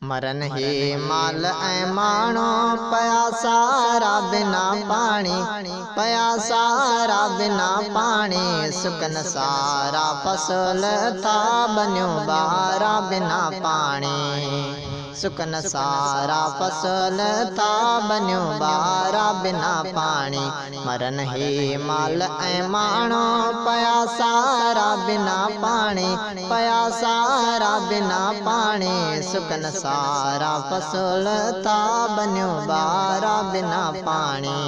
मरन ही माल ऐं माण्हू पया सारा बिना पानी, पया सारा बिना पानी। सुकन सारा फसल था बनियो बारा बिना पानी, सुकन सारा फसल था बनियो बारा बिना पानी। मरन ही माल ऐं माण्हू पया सारा बिना पानी, पया सारा बिना पानी। सुकन सारा फसल था बनियो बारा बिना पानी।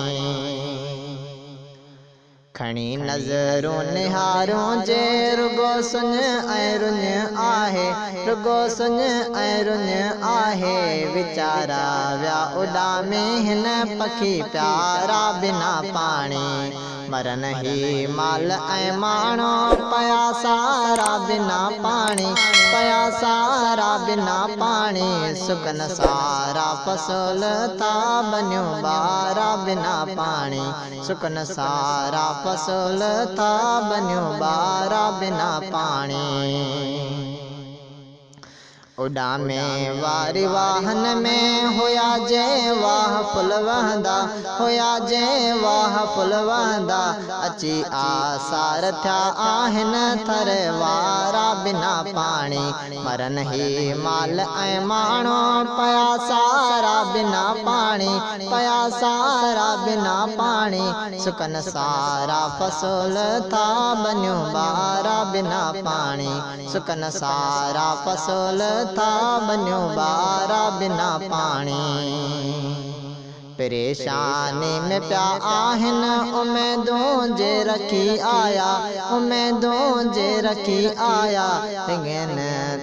खणी नज़रूं निहारूं जे रुगो सुन ऐं रुन आहे, रुगो सुन ऐं रुन आहे। वीचारा विया उॾामी हिन पखी प्यारा बिना पानी। मरन ही माल ऐं माण्हू पया सारा बिना पानी, पया सारा बिना पानी। सुकन सारा फसल था बनियो बारा बिना पानी, सुकन सारा फसल था बनियो बारा बिना पानी। उॾामे वारी वाहन में हुया जे वाह फुल वहंदा, हुया जे वाह फुल वहंदा। अची आसार थिया आहिनि थर वारा बिना पानी। मरन ही माल ऐं माण्हू पया सारा बिना पानी, पया सारा बिना पानी। सुकन सारा फसल था बनियो बारा बिना पानी, सुकन सारा फसल था बनियो बारा बिना पानी। परेशानी में प्या आहिनि उम्मीदों जे रखी आया, उम्मीदों जे रखी आया। रिंगन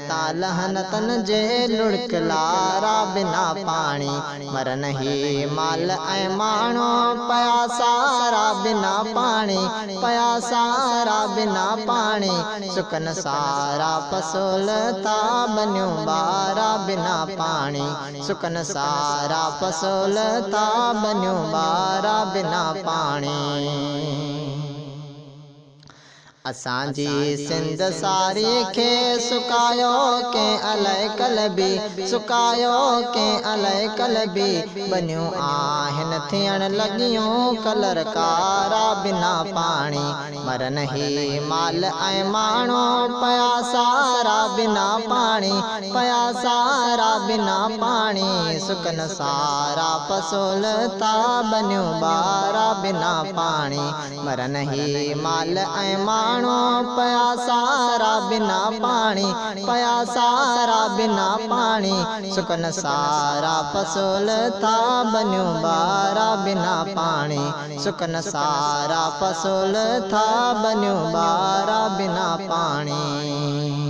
तालहन तन जे लुढ़कलारा बिना पानी। मरन ही माल ऐं माण्हू पया सारा बिना पानी, पया सारा बिना पानी। सुकन सारा फसल था बनियो बारा बिना पानी, सुकन सारा फसल था बनियो बारा बिना पानी। असांजी सिंध सारी खे सुकायो के अलाए कलबी, सुकायो के अलाए कलबी। बनियो आहिनि थियण लॻियूं कलर कारा बिना पानी। मरन ही माल ऐं माण्हू पया सारा बिना पानी, पया सारा बिना पानी। सुकन सारा फसल था बनियो बारा बिना पानी। मरन ही माल ऐं माण्हू पया सारा बिना पानी, पया सारा बिना पानी। सुकन सारा फसल था बनियो बारा बिना पानी, सुकन सारा फसल था बनियो बारा बिना पानी।